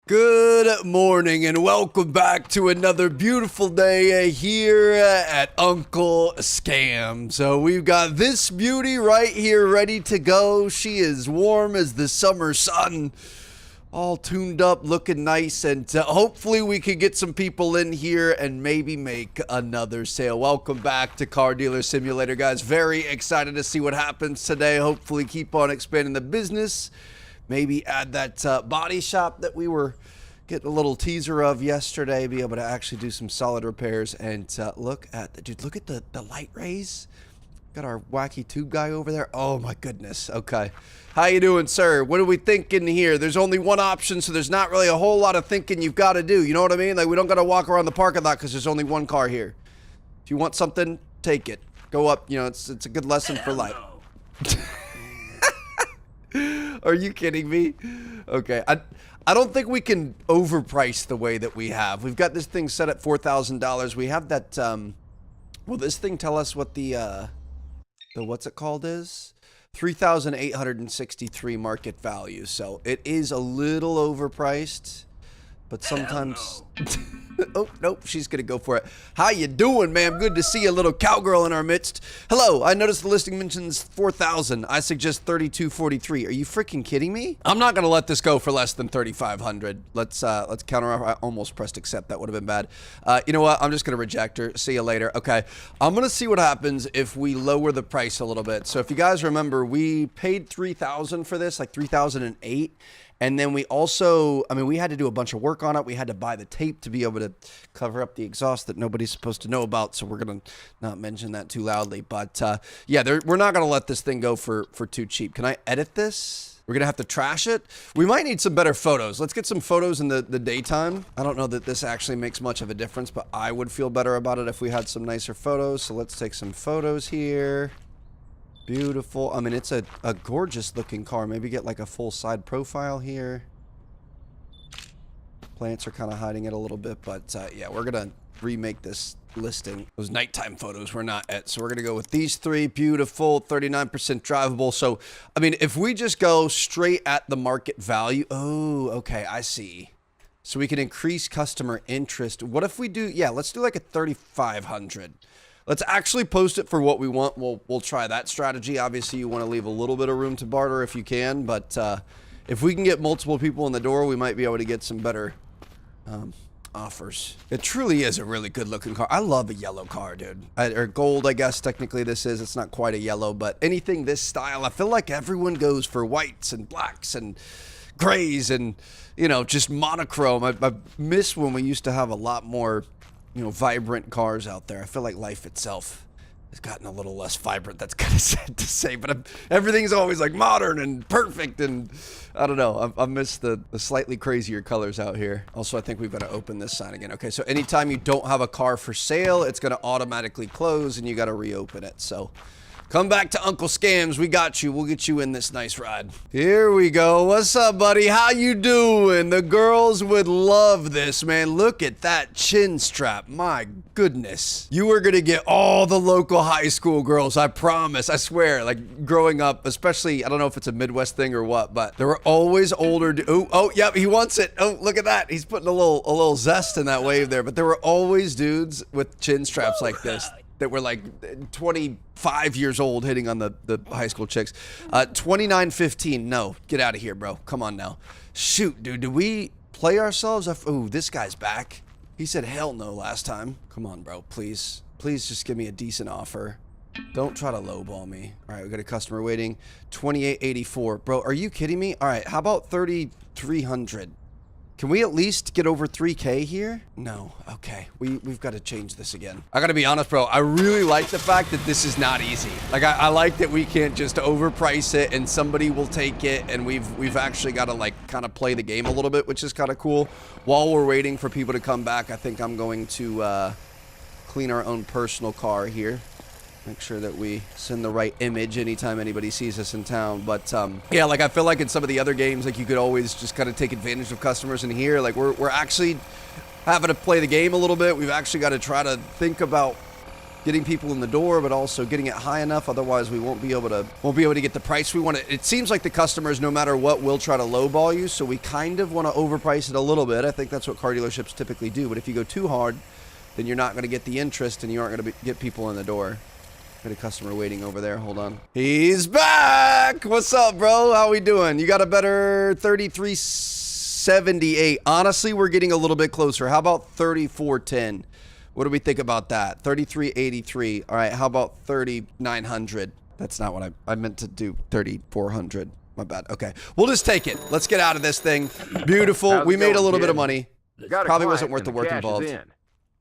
Good morning and welcome back to another beautiful day here at Uncle Scam. So we've got this beauty right here ready to go. She is warm as the summer sun, all tuned up, looking nice, and hopefully we can get some people in here and maybe make another sale. Welcome back to Car Dealer Simulator, guys. Very excited to see what happens today. Hopefully keep on expanding the business. Maybe add that body shop that we were getting a little teaser of yesterday. Be able to actually do some solid repairs. And look at the dude. Look at the light rays. Got our wacky tube guy over there. Oh my goodness. Okay. How you doing, sir? What are we thinking here? There's only one option, so there's not really a whole lot of thinking you've got to do. You know what I mean? Like, we don't got to walk around the parking lot because there's only one car here. If you want something, take it. Go up. You know, it's a good lesson for life. Are you kidding me? Okay, I don't think we can overprice the way that we have. We've got this thing set at $4,000. We have that, will this thing tell us what the what's it called is? 3,863 market value. So it is a little overpriced, but sometimes... Oh, nope, she's gonna go for it. How you doing, ma'am? Good to see a little cowgirl in our midst. Hello, I noticed the listing mentions 4,000. I suggest 3,243. Are you freaking kidding me? I'm not gonna let this go for less than 3,500. Let's counter offer. I almost pressed accept. That would have been bad. You know what? I'm just gonna reject her. See you later. Okay, I'm gonna see what happens if we lower the price a little bit. So if you guys remember, we paid 3,000 for this, like 3,008. And then we also, I mean, we had to do a bunch of work on it. We had to buy the tape to be able to cover up the exhaust that nobody's supposed to know about. So we're going to not mention that too loudly. But yeah, we're not going to let this thing go for too cheap. Can I edit this? We're going to have to trash it. We might need some better photos. Let's get some photos in the daytime. I don't know that this actually makes much of a difference, but I would feel better about it if we had some nicer photos. So let's take some photos here. Beautiful. I mean, it's a gorgeous looking car. Maybe get like a full side profile here. Plants are kind of hiding it a little bit, but yeah, we're gonna remake this listing. Those nighttime photos were not at, so we're gonna go with these three. Beautiful, 39% drivable. So, I mean, if we just go straight at the market value, oh, okay, I see. So we can increase customer interest. What if we do? Yeah, let's do like a 3,500. Let's actually post it for what we want. We'll try that strategy. Obviously, you want to leave a little bit of room to barter if you can, but if we can get multiple people in the door, we might be able to get some better offers. It truly is a really good looking car. I love a yellow car, dude. Or gold, I guess technically this is. It's not quite a yellow, but anything this style, I feel like everyone goes for whites and blacks and grays and, you know, just monochrome. I miss when we used to have a lot more, you know, vibrant cars out there. I feel like life itself has gotten a little less vibrant. That's kind of sad to say, but everything's always like modern and perfect, and I don't know. I miss the slightly crazier colors out here. Also, I think we've got to open this sign again. Okay, so anytime you don't have a car for sale, it's going to automatically close, and you got to reopen it. So come back to Uncle Scams. We got you. We'll get you in this nice ride. Here we go. What's up, buddy? How you doing? The girls would love this, man. Look at that chin strap. My goodness. You are going to get all the local high school girls. I promise. I swear. Like, growing up, especially, I don't know if it's a Midwest thing or what, but there were always older... Oh, yep, he wants it. Oh, look at that. He's putting a little zest in that wave there. But there were always dudes with chin straps like this that were like 25 years old hitting on the high school chicks. 29.15. No, get out of here, bro. Come on now. Shoot, dude. Do we play ourselves? Oh, this guy's back. He said hell no last time. Come on, bro. Please. Please just give me a decent offer. Don't try to lowball me. All right, we got a customer waiting. 28.84. Bro, are you kidding me? All right, how about 3,300? Can we at least get over 3K here? No. Okay. We've got to change this again. I got to be honest, bro. I really like the fact that this is not easy. Like, I like that we can't just overprice it and somebody will take it, and we've actually got to, like, kind of play the game a little bit, which is kind of cool. While we're waiting for people to come back, I think I'm going to clean our own personal car here. Make sure that we send the right image anytime anybody sees us in town. But yeah, like, I feel like in some of the other games, like, you could always just kind of take advantage of customers. In here, like, we're actually having to play the game a little bit. We've actually got to try to think about getting people in the door, but also getting it high enough. Otherwise, we won't be able to get the price we want. It seems like the customers, no matter what, will try to lowball you. So we kind of want to overprice it a little bit. I think that's what car dealerships typically do. But if you go too hard, then you're not going to get the interest and you aren't going to get people in the door. Got a customer waiting over there. Hold on. He's back. What's up, bro? How we doing? You got a better 3378. Honestly, we're getting a little bit closer. How about 3410? What do we think about that? 3383. All right, how about 3900? That's not what I meant to do. 3400. My bad. Okay, we'll just take it. Let's get out of this thing. Beautiful. We made a little bit of money. Probably wasn't worth the work involved.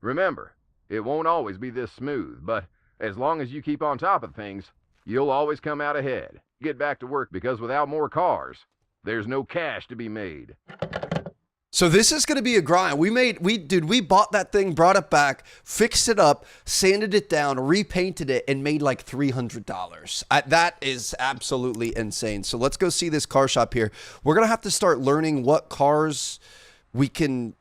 Remember, it won't always be this smooth, but as long as you keep on top of things, you'll always come out ahead. Get back to work, because without more cars, there's no cash to be made. So this is going to be a grind. We bought that thing, brought it back, fixed it up, sanded it down, repainted it, and made like $300. That is absolutely insane. So let's go see this car shop here. We're going to have to start learning what cars we can,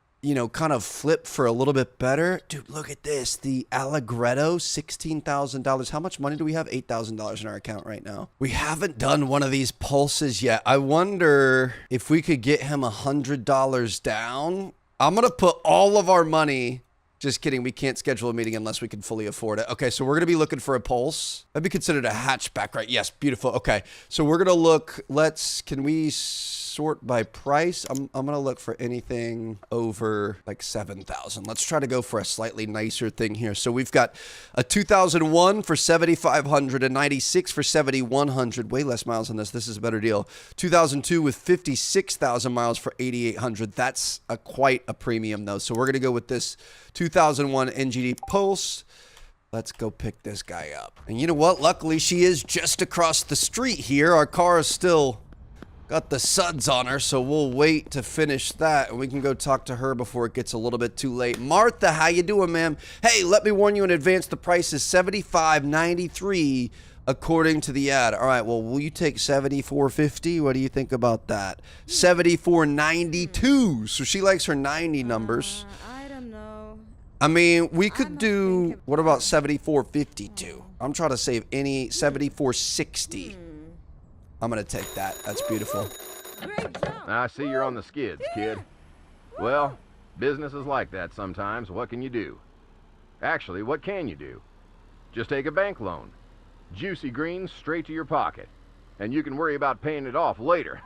kind of flip for a little bit better. Dude, look at this. The Allegretto, $16,000. How much money do we have? $8,000 in our account right now. We haven't done one of these Pulses yet. I wonder if we could get him $100 down. I'm going to put all of our money. Just kidding. We can't schedule a meeting unless we can fully afford it. Okay, so we're going to be looking for a Pulse. That'd be considered a hatchback, right? Yes, beautiful. Okay, so we're going to look. Can we sort by price? I'm going to look for anything over like 7,000. Let's try to go for a slightly nicer thing here. So we've got a 2001 for 7,500, a 96 for 7,100. Way less miles on this. This is a better deal. 2002 with 56,000 miles for 8,800. That's quite a premium though. So we're going to go with this 2001 NGD Pulse. Let's go pick this guy up. And you know what? Luckily, she is just across the street here. Our car is still got the suds on her, so we'll wait to finish that, and we can go talk to her before it gets a little bit too late. Martha, how you doing, ma'am? Hey, let me warn you in advance, the price is $75.93 according to the ad. All right, well, will you take $74.50? What do you think about that? $74.92. So she likes her 90 numbers. I don't know. I mean, we could do, what about $74.52? I'm trying to save any $74.60. I'm going to take that. That's beautiful. I see you're on the skids, kid. Well, business is like that sometimes. What can you do? Actually, what can you do? Just take a bank loan. Juicy greens straight to your pocket. And you can worry about paying it off later.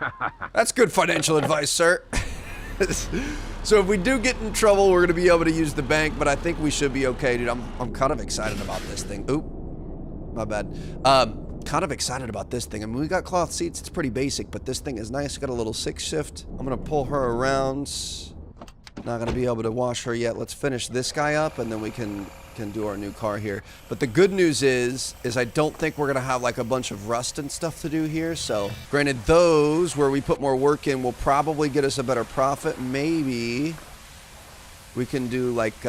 That's good financial advice, sir. So if we do get in trouble, we're going to be able to use the bank, but I think we should be okay, dude. I'm kind of excited about this thing. Oop. My bad. Kind of excited about this thing. I mean, we got cloth seats. It's pretty basic, but this thing is nice. Got a little 6-shift. I'm going to pull her around. Not going to be able to wash her yet. Let's finish this guy up, and then we can do our new car here. But the good news is I don't think we're going to have like a bunch of rust and stuff to do here. So granted, those where we put more work in will probably get us a better profit. Maybe we can do like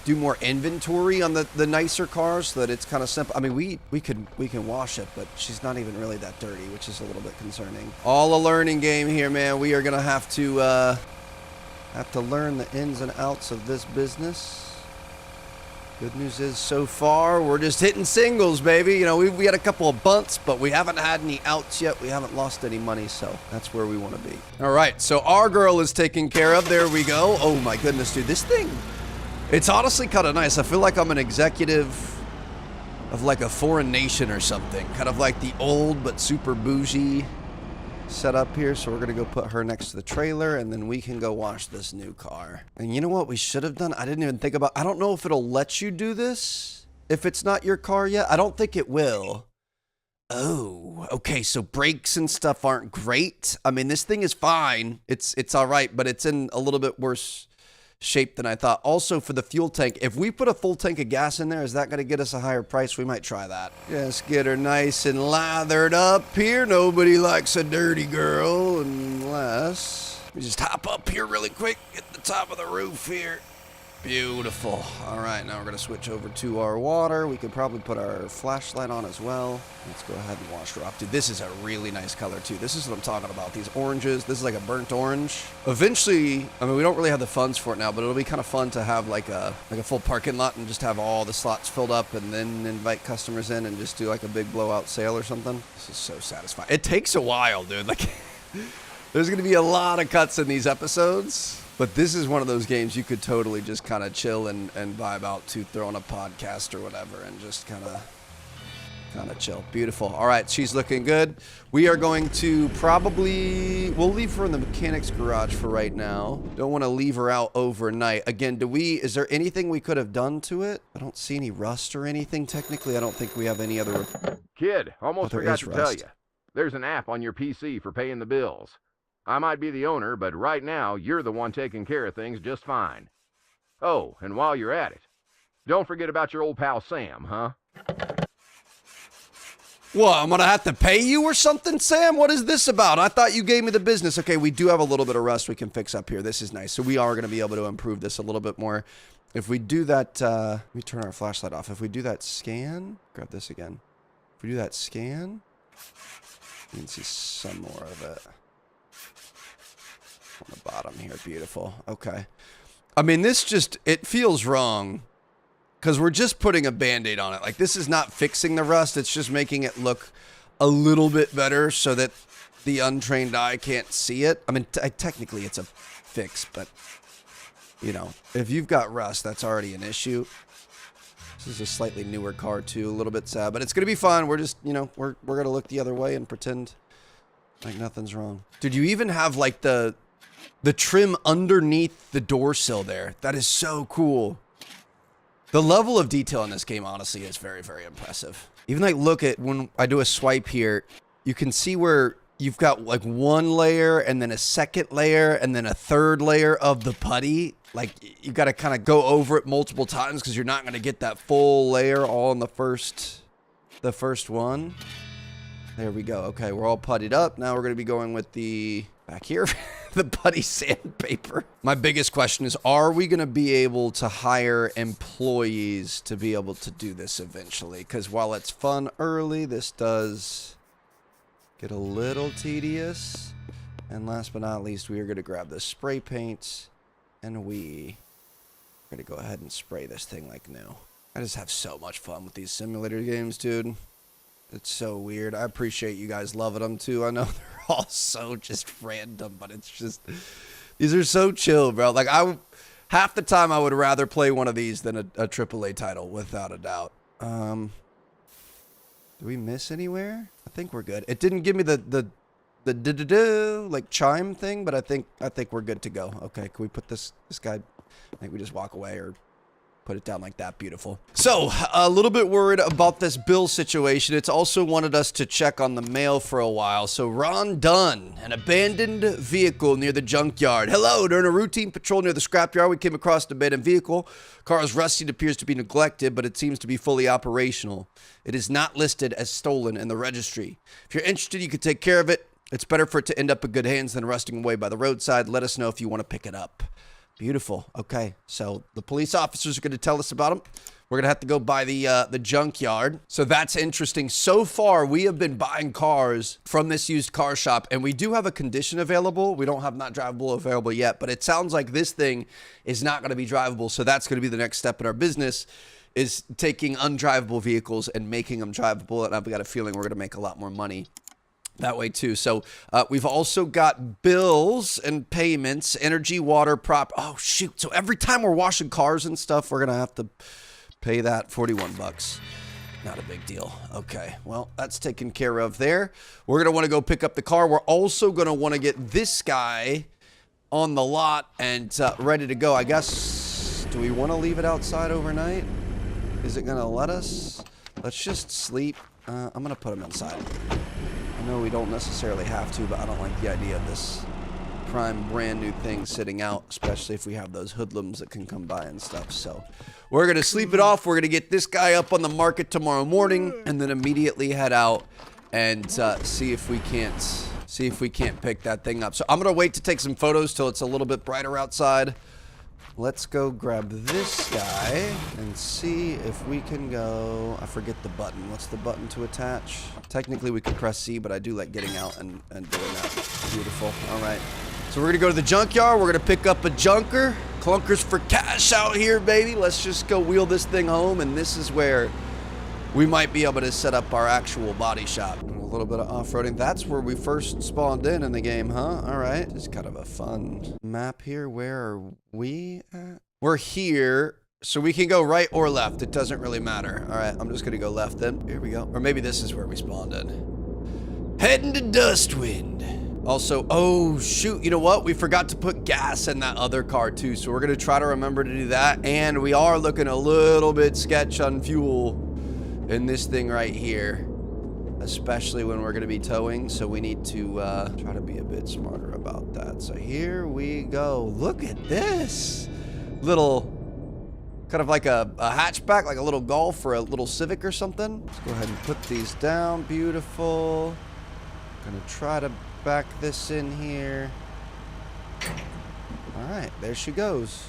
do more inventory on the nicer cars so that it's kind of simple. I mean, we can wash it, but she's not even really that dirty, which is a little bit concerning. All a learning game here, man. We are gonna have to learn the ins and outs of this business. Good news is, so far, we're just hitting singles, baby. You know, we had a couple of bunts, but we haven't had any outs yet. We haven't lost any money, so that's where we want to be. All right, so our girl is taken care of. There we go. Oh, my goodness, dude. This thing, it's honestly kind of nice. I feel like I'm an executive of, like, a foreign nation or something. Kind of like the old but super bougie setup here. So we're going to go put her next to the trailer, and then we can go wash this new car. And you know what we should have done? I didn't even think about, I don't know if it'll let you do this if it's not your car yet. I don't think it will. Oh, okay. So brakes and stuff aren't great. I mean, this thing is fine. It's all right, but it's in a little bit worse shape than I thought. Also, for the fuel tank, if we put a full tank of gas in there, is that going to get us a higher price? We might try that. Just get her nice and lathered up here. Nobody likes a dirty girl unless we just hop up here really quick, get the top of the roof here. Beautiful. All right, now we're going to switch over to our water. We could probably put our flashlight on as well. Let's go ahead and wash her off. Dude, this is a really nice color, too. This is what I'm talking about. These oranges. This is like a burnt orange. Eventually, I mean, we don't really have the funds for it now, but it'll be kind of fun to have like a full parking lot and just have all the slots filled up and then invite customers in and just do like a big blowout sale or something. This is so satisfying. It takes a while, dude. Like, there's going to be a lot of cuts in these episodes. But this is one of those games you could totally just kind of chill and vibe out to, throw on a podcast or whatever and just kind of chill. Beautiful. All right, she's looking good. We are going to we'll leave her in the mechanic's garage for right now. Don't want to leave her out overnight. Again, is there anything we could have done to it? I don't see any rust or anything. Technically, I don't think we have any other. Kid, almost forgot to tell you. There's an app on your PC for paying the bills. I might be the owner, but right now, you're the one taking care of things just fine. Oh, and while you're at it, don't forget about your old pal Sam, huh? What, I'm going to have to pay you or something, Sam? What is this about? I thought you gave me the business. Okay, we do have a little bit of rust we can fix up here. This is nice. So we are going to be able to improve this a little bit more. If we do that, let me turn our flashlight off. If we do that scan, grab this again. If we do that scan, you can see some more of it. On the bottom here. Beautiful. Okay. I mean, it feels wrong because we're just putting a Band-Aid on it. Like, this is not fixing the rust. It's just making it look a little bit better so that the untrained eye can't see it. I mean, technically it's a fix, but, you know, if you've got rust, that's already an issue. This is a slightly newer car, too. A little bit sad, but it's going to be fun. We're just, you know, we're going to look the other way and pretend like nothing's wrong. Dude, you even have, like, the trim underneath the door sill there. That is so cool. The level of detail in this game, honestly, is very, very impressive. Even like, look at when I do a swipe here, you can see where you've got like one layer and then a second layer and then a third layer of the putty. Like, you got to kind of go over it multiple times because you're not going to get that full layer all in the first one. There we go. Okay, we're all puttied up. Now we're going to be going with the back here, the putty sandpaper. My biggest question is, are we going to be able to hire employees to be able to do this eventually? Because while it's fun early, this does get a little tedious. And last but not least, we are going to grab the spray paint and we are going to go ahead and spray this thing like new. I just have so much fun with these simulator games, dude. It's so weird. I appreciate you guys loving them too. I know they're all so just random, but it's just, these are so chill, bro. Like, half the time I would rather play one of these than a AAA title, without a doubt. Do we miss anywhere? I think we're good. It didn't give me the like chime thing, but I think we're good to go. Okay, can we put this guy? I think we just walk away or put it down like that. Beautiful. So, a little bit worried about this bill situation. It's also wanted us to check on the mail for a while. So, Ron Dunn, an abandoned vehicle near the junkyard. Hello, during a routine patrol near the scrapyard, we came across an abandoned vehicle. Car is rusty and appears to be neglected, but it seems to be fully operational. It is not listed as stolen in the registry. If you're interested, you could take care of it. It's better for it to end up in good hands than rusting away by the roadside. Let us know if you want to pick it up. Beautiful. Okay, so the police officers are going to tell us about them. We're going to have to go by the junkyard. So that's interesting. So far, we have been buying cars from this used car shop, and we do have a condition available. We don't have not drivable available yet, but it sounds like this thing is not going to be drivable. So that's going to be the next step in our business, is taking undrivable vehicles and making them drivable. And I've got a feeling we're going to make a lot more money that way too. So we've also got bills and payments, energy, water, oh shoot. So every time we're washing cars and stuff, we're going to have to pay that $41. Not a big deal. Okay, well, that's taken care of there. We're going to want to go pick up the car. We're also going to want to get this guy on the lot and ready to go. I guess, do we want to leave it outside overnight? Is it going to let us? Let's just sleep. I'm going to put him inside. I know we don't necessarily have to, but I don't like the idea of this prime brand new thing sitting out, especially if we have those hoodlums that can come by and stuff. So we're going to sleep it off. We're going to get this guy up on the market tomorrow morning and then immediately head out and see if we can't pick that thing up. So I'm going to wait to take some photos till it's a little bit brighter outside. Let's go grab this guy and see if we can go. I forget the button. What's the button to attach? Technically, we could press C, but I do like getting out and doing that. Beautiful. All right. So we're going to go to the junkyard. We're going to pick up a junker. Clunkers for cash out here, baby. Let's just go wheel this thing home. And this is where we might be able to set up our actual body shop. A little bit of off-roading. That's where we first spawned in the game, huh? All right. It's kind of a fun map here. Where are we at? We're here, so we can go right or left. It doesn't really matter. All right, I'm just going to go left then. Here we go. Or maybe this is where we spawned in. Heading to Dustwind. Also, oh, shoot. You know what? We forgot to put gas in that other car, too. So we're going to try to remember to do that. And we are looking a little bit sketch on fuel in this thing right here. Especially when we're going to be towing, so we need to try to be a bit smarter about that. So here we go. Look at this little, kind of like a hatchback, like a little Golf or a little Civic or something. Let's go ahead and put these down. Beautiful. Gonna try to back this in here. All right, there she goes.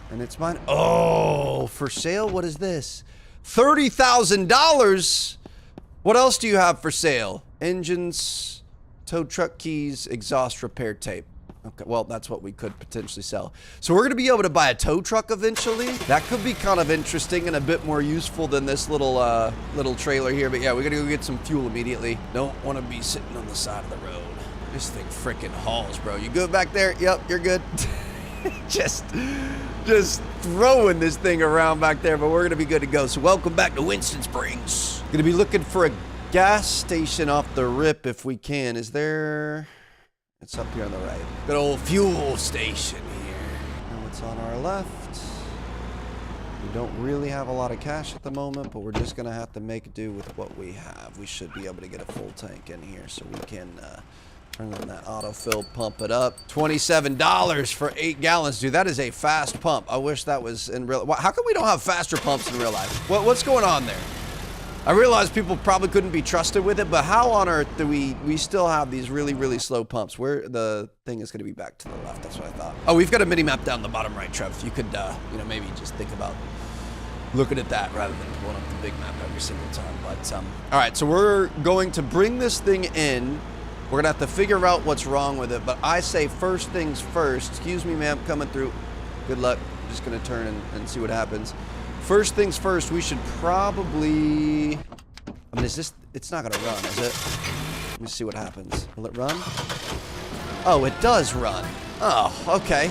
And it's mine. Oh, for sale? What is this? $30,000? What else do you have for sale? Engines, tow truck keys, exhaust repair tape. Okay, well, that's what we could potentially sell. So we're going to be able to buy a tow truck eventually. That could be kind of interesting and a bit more useful than this little trailer here. But yeah, we're going to go get some fuel immediately. Don't want to be sitting on the side of the road. This thing freaking hauls, bro. You good back there? Yep, you're good. just throwing this thing around back there, but we're going to be good to go. So welcome back to Winston Springs. Going to be looking for a gas station off the rip if we can. Is there... It's up here on the right. Good old fuel station here. Now it's on our left. We don't really have a lot of cash at the moment, but we're just going to have to make do with what we have. We should be able to get a full tank in here so we can turn on that autofill, pump it up. $27 for 8 gallons. Dude, that is a fast pump. I wish that was in real... How come we don't have faster pumps in real life? What's going on there? I realize people probably couldn't be trusted with it, but how on earth do we still have these really, really slow pumps? Where the thing is going to be back to the left. That's what I thought. Oh, we've got a mini map down the bottom right, Trev. You could, maybe just think about looking at that rather than pulling up the big map every single time. But, all right, so we're going to bring this thing in. We're going to have to figure out what's wrong with it. But I say first things first. Excuse me, ma'am, coming through. Good luck. I'm just going to turn and see what happens. First things first, we should probably... I mean, it's not going to run, is it? Let me see what happens. Will it run? Oh, it does run. Oh, okay.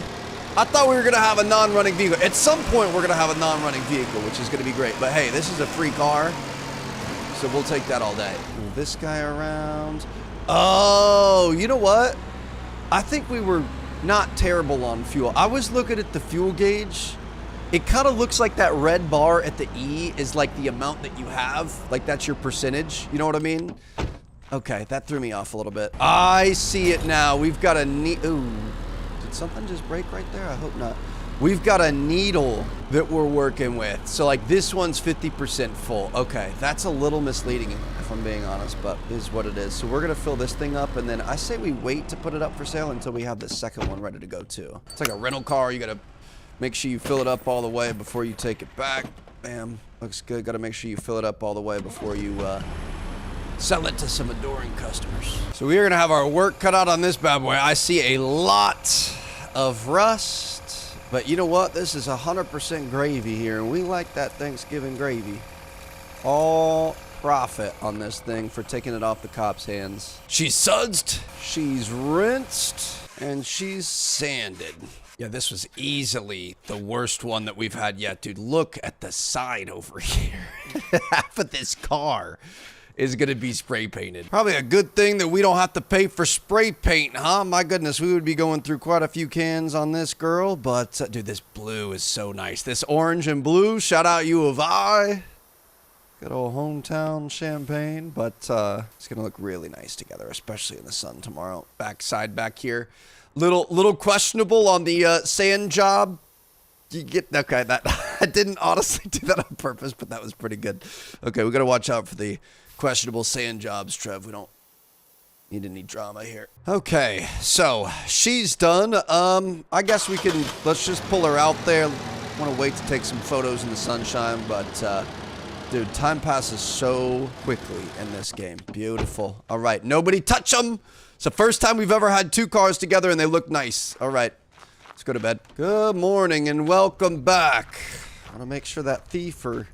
I thought we were going to have a non-running vehicle. At some point, we're going to have a non-running vehicle, which is going to be great. But hey, this is a free car, so we'll take that all day. Move this guy around. Oh, you know what? I think we were not terrible on fuel. I was looking at the fuel gauge. It kind of looks like that red bar at the E is like the amount that you have. Like that's your percentage. You know what I mean? Okay, that threw me off a little bit. I see it now. We've got a ooh, did something just break right there? I hope not. We've got a needle that we're working with. So like this one's 50% full. Okay, that's a little misleading if I'm being honest, but it is what it is. So we're gonna fill this thing up and then I say we wait to put it up for sale until we have the second one ready to go too. It's like a rental car. You gotta make sure you fill it up all the way before you take it back. Bam, looks good. Gotta make sure you fill it up all the way before you sell it to some adoring customers. So we are gonna have our work cut out on this bad boy. I see a lot of rust, but you know what? This is 100% gravy here, and we like that Thanksgiving gravy. All profit on this thing for taking it off the cop's hands. She's sudsed, she's rinsed, and she's sanded. Yeah, this was easily the worst one that we've had yet, dude. Look at the side over here. Half of this car is going to be spray painted. Probably a good thing that we don't have to pay for spray paint, huh? My goodness, we would be going through quite a few cans on this girl. But, dude, this blue is so nice. This orange and blue, shout out U of I. Good old hometown champagne. But it's going to look really nice together, especially in the sun tomorrow. Backside back here. Little questionable on the sand job. You get okay? That I didn't honestly do that on purpose, but that was pretty good. Okay, we gotta watch out for the questionable sand jobs, Trev. We don't Need any drama here. Okay, so she's done. I guess we can, let's just pull her out there. I want to wait to take some photos in the sunshine, but dude, time passes so quickly in this game. Beautiful. All right, nobody touch them. It's the first time we've ever had 2 cars together and they look nice. All right, let's go to bed. Good morning and welcome back. I want to make sure that thief or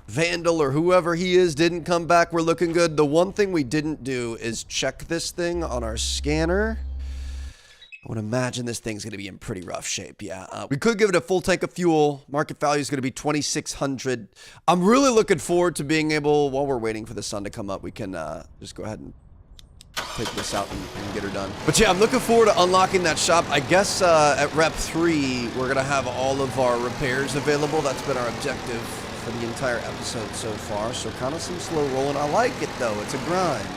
vandal or whoever he is didn't come back. We're looking good. The one thing we didn't do is check this thing on our scanner. I would imagine this thing's going to be in pretty rough shape. Yeah, we could give it a full tank of fuel. Market value is going to be 2,600. I'm really looking forward to being able, while we're waiting for the sun to come up, we can just go ahead and take this out and get her done. But yeah, I'm looking forward to unlocking that shop. I guess at Rep 3, we're going to have all of our repairs available. That's been our objective for the entire episode so far. So kind of some slow rolling. I like it though. It's a grind.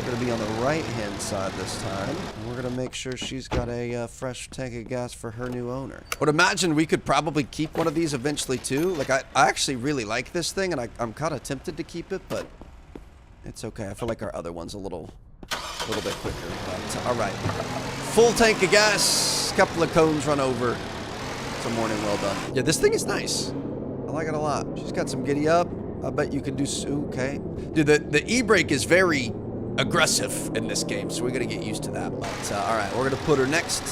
We're going to be on the right-hand side this time. And we're going to make sure she's got a fresh tank of gas for her new owner. I would imagine we could probably keep one of these eventually too. Like I actually really like this thing and I'm kind of tempted to keep it, but it's okay. I feel like our other one's a little bit quicker. But all right. Full tank of gas. Couple of cones run over. It's a morning well done. Yeah, this thing is nice. I like it a lot. She's got some giddy up. I bet you could do... Okay. Dude, the e-brake is very aggressive in this game, so we got to get used to that. But, all right, we're going to put her next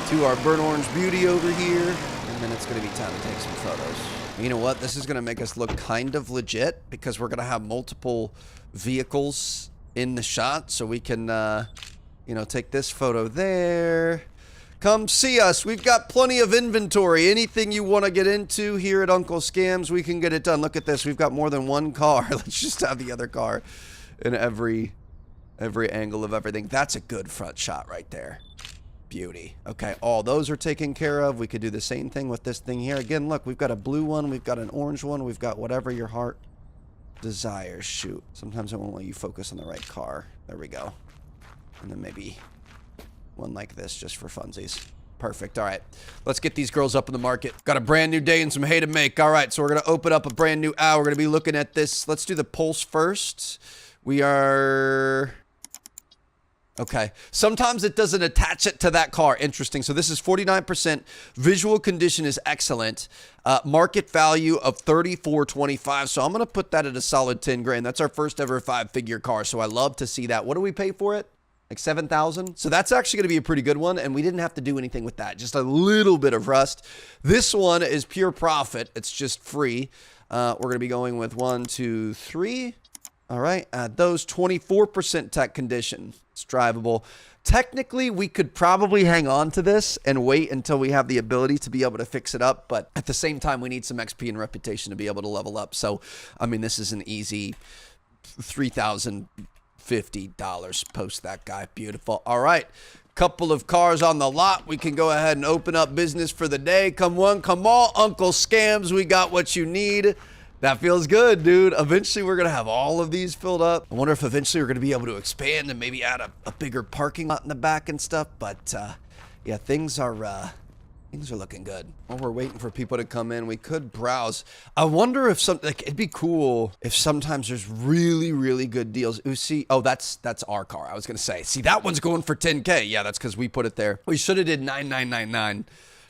to our burnt orange beauty over here, and then it's going to be time to take some photos. You know what? This is going to make us look kind of legit because we're going to have multiple vehicles in the shot, so we can, you know, take this photo there. Come see us. We've got plenty of inventory. Anything you want to get into here at Uncle Scams, we can get it done. Look at this. We've got more than one car. Let's just have the other car in every angle of everything. That's a good front shot right there. Beauty. Okay, all those are taken care of. We could do the same thing with this thing here. Again, look, we've got a blue one. We've got an orange one. We've got whatever your heart desires. Shoot. Sometimes it won't let you focus on the right car. There we go. And then maybe one like this just for funsies. Perfect. All right. Let's get these girls up in the market. Got a brand new day and some hay to make. All right. So we're going to open up a brand new hour. We're going to be looking at this. Let's do the pulse first. We are... Okay. Sometimes it doesn't attach it to that car. Interesting. So this is 49%. Visual condition is excellent. Market value of $34.25. So I'm going to put that at a solid 10 grand. That's our first ever 5-figure car. So I love to see that. What do we pay for it? Like 7,000. So that's actually going to be a pretty good one. And we didn't have to do anything with that. Just a little bit of rust. This one is pure profit. It's just free. We're going to be going with 1, 2, 3. All right. Those 24% tech condition. It's drivable. Technically, we could probably hang on to this and wait until we have the ability to be able to fix it up. But at the same time, we need some XP and reputation to be able to level up. So, I mean, this is an easy $3,050 post that guy. Beautiful. All right. Couple of cars on the lot. We can go ahead and open up business for the day. Come one, come all. Uncle Scams, we got what you need. That feels good, dude. Eventually, we're going to have all of these filled up. I wonder if eventually we're going to be able to expand and maybe add a bigger parking lot in the back and stuff. But, yeah, things are looking good. While we're waiting for people to come in, we could browse. I wonder if it'd be cool if sometimes there's really, really good deals. Oh, that's our car. I was going to say, see, that one's going for 10K. Yeah, that's because we put it there. We should have did 9,999.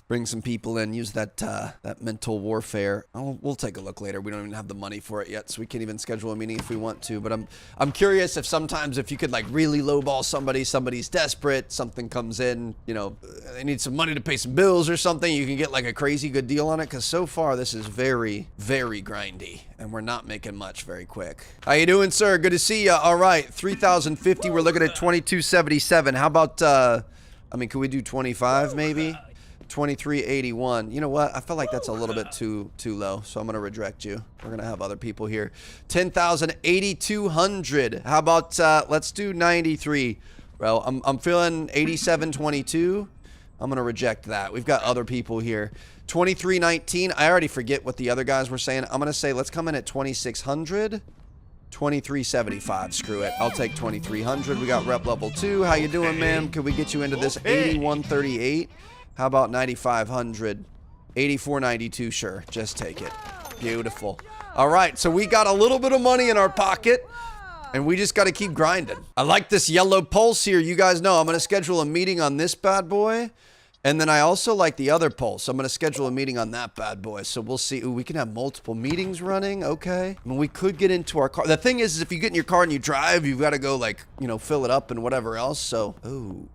Bring some people in, use that mental warfare. We'll take a look later. We don't even have the money for it yet, so we can't even schedule a meeting if we want to. But I'm curious if sometimes if you could like really lowball somebody's desperate, something comes in, you know, they need some money to pay some bills or something, you can get like a crazy good deal on it. Because so far this is very, very grindy, and we're not making much very quick. How you doing, sir? Good to see you. All right, 3,050. We're looking at 2277. How about I mean, could we do 25 maybe? 2381. You know what? I feel like that's a little bit too low, so I'm gonna reject you. We're gonna have other people here. 10,000, 8,200. How about let's do 93, bro? I'm feeling 8722. I'm gonna reject that. We've got other people here. 2319. I already forget what the other guys were saying. I'm gonna say let's come in at 2600. 2375. Screw it. I'll take 2300. We got rep level 2. How you doing, man? Could we get you into this 8138? How about 9,500? 8492, sure. Just take it. Beautiful. All right, so we got a little bit of money in our pocket. And we just got to keep grinding. I like this yellow pulse here. You guys know I'm going to schedule a meeting on this bad boy. And then I also like the other pulse. I'm going to schedule a meeting on that bad boy. So we'll see. Ooh, we can have multiple meetings running. Okay. I mean, we could get into our car. The thing is if you get in your car and you drive, you've got to go like, you know, fill it up and whatever else. So, ooh.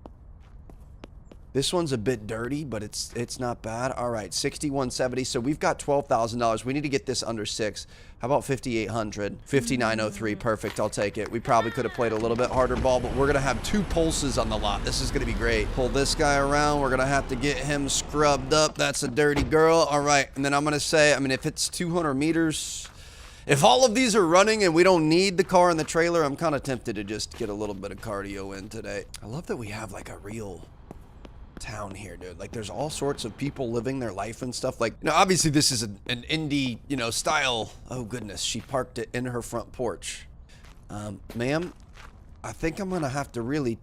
This one's a bit dirty, but it's not bad. All right, 6170. So we've got $12,000. We need to get this under 6. How about 5,800? 5,903. Perfect. I'll take it. We probably could have played a little bit harder ball, but we're gonna have 2 pulses on the lot. This is gonna be great. Pull this guy around. We're gonna have to get him scrubbed up. That's a dirty girl. All right, and then I'm gonna say, I mean, if it's 200 meters. If all of these are running and we don't need the car and the trailer, I'm kind of tempted to just get a little bit of cardio in today. I love that we have like a real town here, dude. Like there's all sorts of people living their life and stuff. Like, you know, obviously this is an indie, you know, style. Oh goodness, she parked it in her front porch. Ma'am, I think I'm gonna have to really,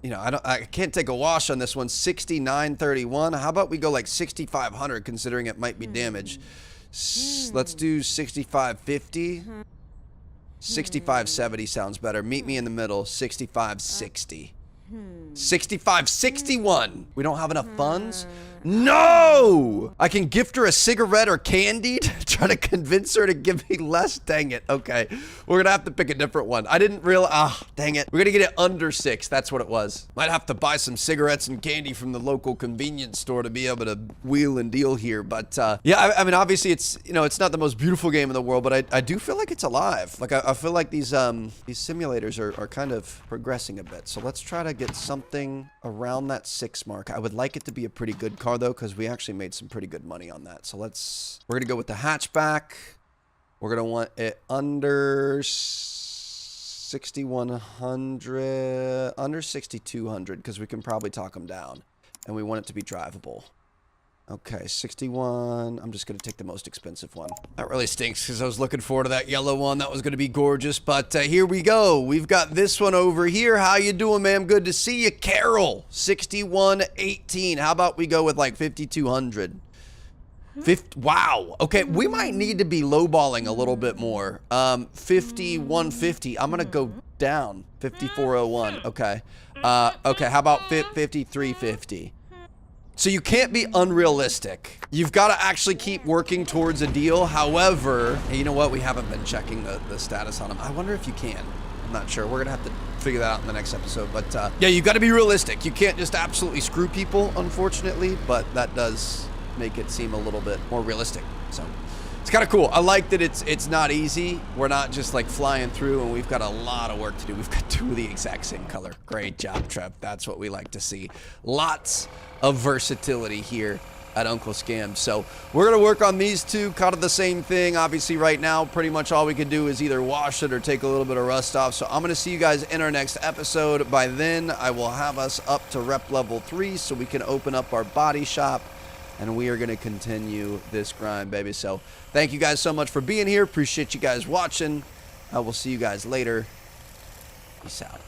you know, I can't take a wash on this one. 6931. How about we go like 6500, considering it might be damaged. Let's do 6550. 6570 sounds better. Meet me in the middle. 6560. 6561. We don't have enough funds? No! I can gift her a cigarette or candy to try to convince her to give me less. Dang it. Okay. We're gonna have to pick a different one. I didn't realize. Dang it. We're gonna get it under 6. That's what it was. Might have to buy some cigarettes and candy from the local convenience store to be able to wheel and deal here. But yeah, I mean, obviously it's, you know, it's not the most beautiful game in the world, but I do feel like it's alive. Like I feel like these simulators are kind of progressing a bit. So let's try to get something around that 6 mark. I would like it to be a pretty good car though, because we actually made some pretty good money on that. So we're gonna go with the hatchback. We're gonna want it under 6,100, under 6,200, because we can probably talk them down, and we want it to be drivable. Okay, 61. I'm just going to take the most expensive one. That really stinks because I was looking forward to that yellow one. That was going to be gorgeous, but here we go. We've got this one over here. How you doing, ma'am? Good to see you. Carol, 6118. How about we go with like 5,200? Wow. Okay, we might need to be lowballing a little bit more. 5,150. I'm going to go down. 5,401. Okay. Okay, how about 5,350? So you can't be unrealistic. You've got to actually keep working towards a deal. However, hey, you know what? We haven't been checking the status on them. I wonder if you can. I'm not sure. We're going to have to figure that out in the next episode. But yeah, you've got to be realistic. You can't just absolutely screw people, unfortunately. But that does make it seem a little bit more realistic. So it's kind of cool. I like that it's not easy. We're not just like flying through, and we've got a lot of work to do. We've got 2 of the exact same color. Great job, Trev. That's what we like to see. Lots of versatility here at Uncle Scam. So we're going to work on these 2, kind of the same thing. Obviously right now, pretty much all we can do is either wash it or take a little bit of rust off. So I'm going to see you guys in our next episode. By then, I will have us up to rep level 3 so we can open up our body shop, and we are going to continue this grind, baby. So thank you guys so much for being here. Appreciate you guys watching. I will see you guys later. Peace out.